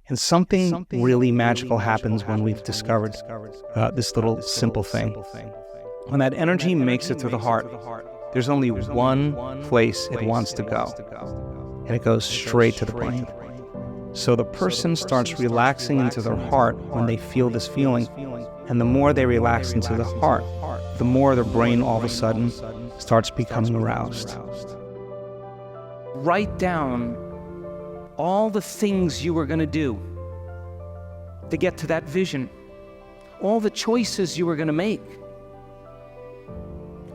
And something really magical happens when we've discovered this little simple thing. When that energy makes it to the heart, there's only one place it wants to go, and it goes straight to the brain. So the person starts relaxing into their heart when they feel this feeling, and the more they relax into the heart, the more their brain all of a sudden starts becoming aroused. Write down all the things you were going to do to get to that vision, all the choices you were going to make,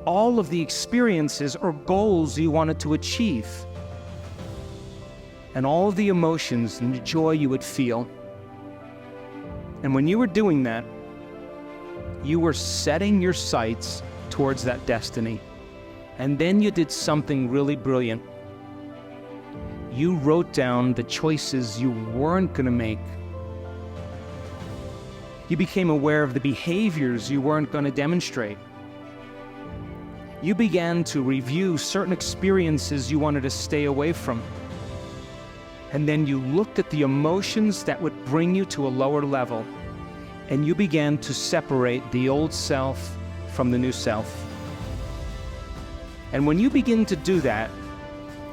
all of the experiences or goals you wanted to achieve, and all of the emotions and the joy you would feel. And when you were doing that, you were setting your sights towards that destiny. And then you did something really brilliant. You wrote down the choices you weren't going to make. You became aware of the behaviors you weren't going to demonstrate. You began to review certain experiences you wanted to stay away from. And then you looked at the emotions that would bring you to a lower level, and you began to separate the old self from the new self. And when you begin to do that,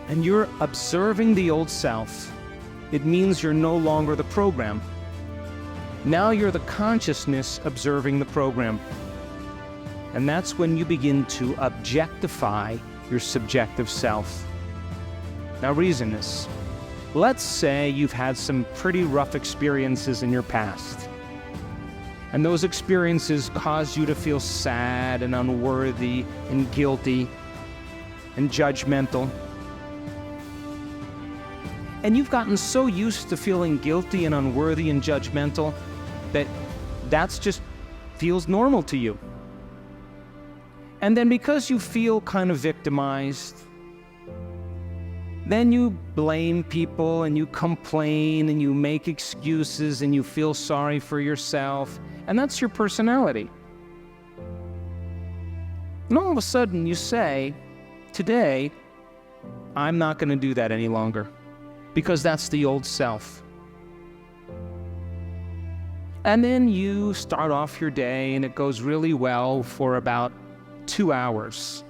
and you're observing the old self, it means you're no longer the program. Now you're the consciousness observing the program. And that's when you begin to objectify your subjective self. Now reason this. Let's say you've had some pretty rough experiences in your past, and those experiences cause you to feel sad and unworthy and guilty and judgmental. And you've gotten so used to feeling guilty and unworthy and judgmental that that's just feels normal to you. And then because you feel kind of victimized, then you blame people and you complain and you make excuses and you feel sorry for yourself, and that's your personality. And all of a sudden you say, today, I'm not going to do that any longer, because that's the old self. And then you start off your day and it goes really well for about 2 hours.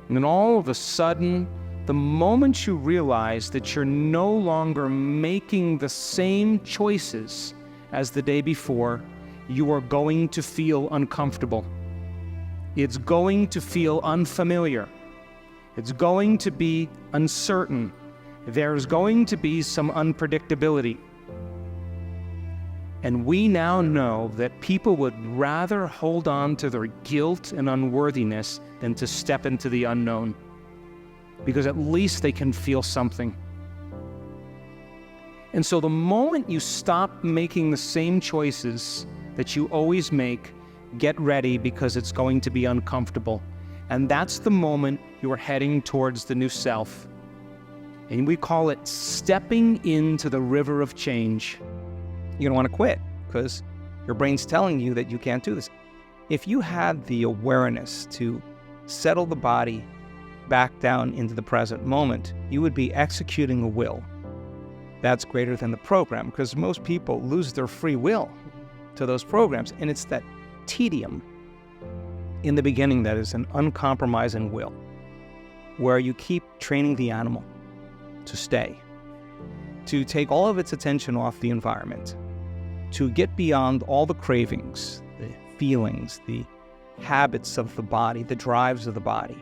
And then all of a sudden, the moment you realize that you're no longer making the same choices as the day before, you are going to feel uncomfortable. It's going to feel unfamiliar. It's going to be uncertain. There's going to be some unpredictability. And we now know that people would rather hold on to their guilt and unworthiness than to step into the unknown, because at least they can feel something. And so the moment you stop making the same choices that you always make, get ready, because it's going to be uncomfortable. And that's the moment you are heading towards the new self. And we call it stepping into the river of change. You're going to want to quit because your brain's telling you that you can't do this. If you had the awareness to settle the body back down into the present moment, you would be executing a will that's greater than the program, because most people lose their free will to those programs, and it's that tedium in the beginning that is an uncompromising will, where you keep training the animal to stay, to take all of its attention off the environment, to get beyond all the cravings, the feelings, the habits of the body, the drives of the body,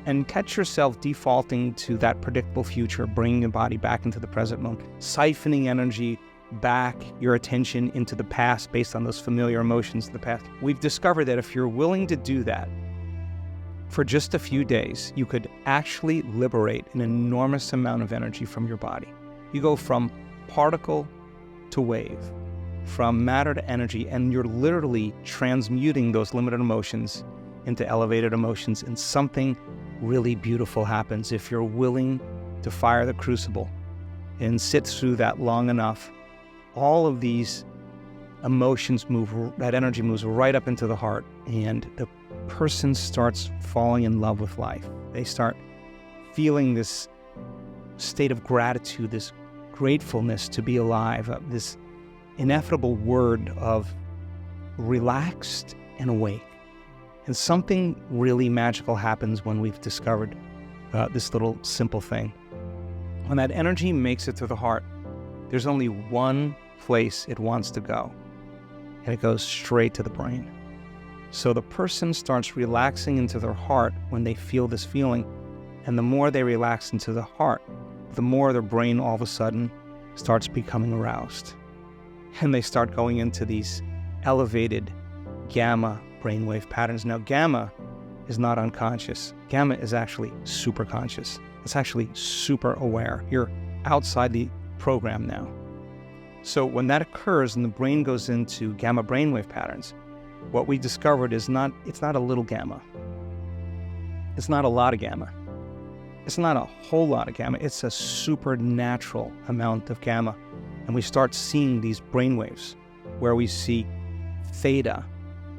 and catch yourself defaulting to that predictable future, bringing your body back into the present moment, siphoning energy back, your attention into the past based on those familiar emotions of the past. We've discovered that if you're willing to do that for just a few days, you could actually liberate an enormous amount of energy from your body. You go from particle to wave, from matter to energy, and you're literally transmuting those limited emotions into elevated emotions, and something really beautiful happens if you're willing to fire the crucible and sit through that long enough. All of these emotions move, that energy moves right up into the heart, and the person starts falling in love with life. They start feeling this state of gratitude, this gratefulness to be alive, this ineffable word of relaxed and awake. And something really magical happens when we've discovered this little simple thing. When that energy makes it to the heart, there's only one place it wants to go, and it goes straight to the brain. So the person starts relaxing into their heart when they feel this feeling, and the more they relax into the heart, the more their brain all of a sudden starts becoming aroused. And they start going into these elevated gamma brainwave patterns. Now, gamma is not unconscious. Gamma is actually super conscious. It's actually super aware. You're outside the program now. So when that occurs and the brain goes into gamma brainwave patterns, what we discovered is it's not a little gamma. It's not a lot of gamma. It's not a whole lot of gamma. It's a supernatural amount of gamma. And we start seeing these brainwaves where we see theta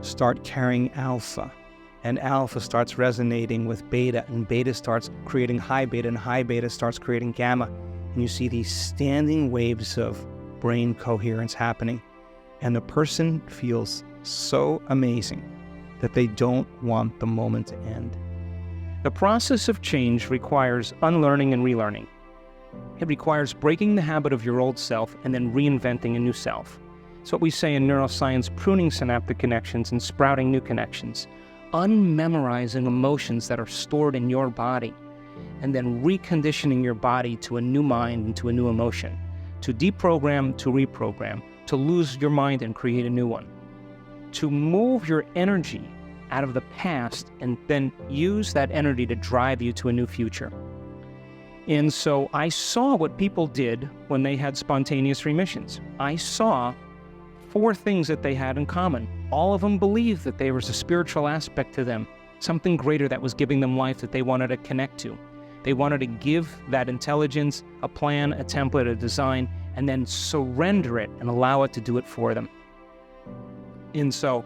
start carrying alpha, and alpha starts resonating with beta, and beta starts creating high beta, and high beta starts creating gamma. And you see these standing waves of brain coherence happening. And the person feels so amazing that they don't want the moment to end. The process of change requires unlearning and relearning. It requires breaking the habit of your old self and then reinventing a new self. It's what we say in neuroscience, pruning synaptic connections and sprouting new connections. Unmemorizing emotions that are stored in your body, and then reconditioning your body to a new mind and to a new emotion. To deprogram, to reprogram, to lose your mind and create a new one. To move your energy out of the past and then use that energy to drive you to a new future. And so I saw what people did when they had spontaneous remissions. I saw 4 things that they had in common. All of them believed that there was a spiritual aspect to them, something greater that was giving them life that they wanted to connect to. They wanted to give that intelligence a plan, a template, a design, and then surrender it and allow it to do it for them. And so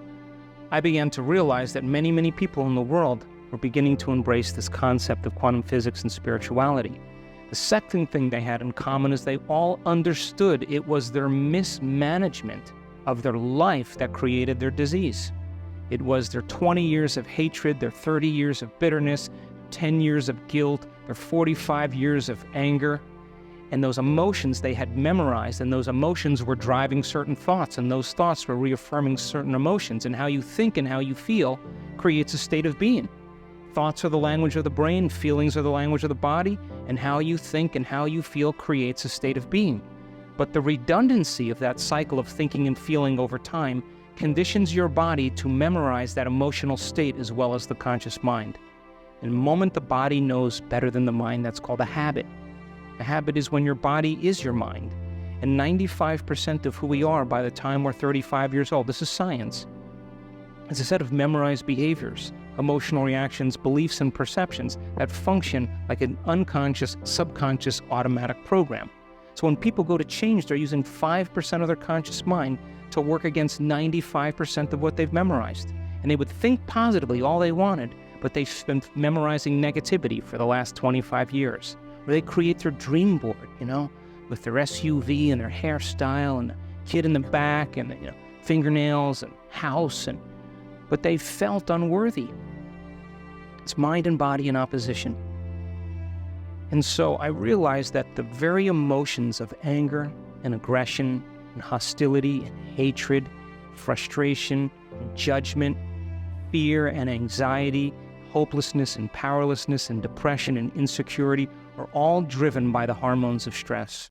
I began to realize that many, many people in the world were beginning to embrace this concept of quantum physics and spirituality. The second thing they had in common is they all understood it was their mismanagement of their life that created their disease. It was their 20 years of hatred, their 30 years of bitterness, 10 years of guilt, their 45 years of anger, and those emotions they had memorized, and those emotions were driving certain thoughts, and those thoughts were reaffirming certain emotions, and how you think and how you feel creates a state of being. Thoughts are the language of the brain, feelings are the language of the body, and how you think and how you feel creates a state of being. But the redundancy of that cycle of thinking and feeling over time conditions your body to memorize that emotional state as well as the conscious mind. In the moment the body knows better than the mind, that's called a habit. A habit is when your body is your mind. And 95% of who we are by the time we're 35 years old, this is science, is a set of memorized behaviors, emotional reactions, beliefs, and perceptions that function like an unconscious, subconscious, automatic program. So when people go to change, they're using 5% of their conscious mind to work against 95% of what they've memorized. And they would think positively all they wanted, but they've been memorizing negativity for the last 25 years. Or they create their dream board, with their SUV and their hairstyle and the kid in the back and fingernails and house, but they felt unworthy. It's mind and body in opposition. And so I realized that the very emotions of anger and aggression and hostility and hatred, frustration and judgment, fear and anxiety, hopelessness and powerlessness and depression and insecurity are all driven by the hormones of stress.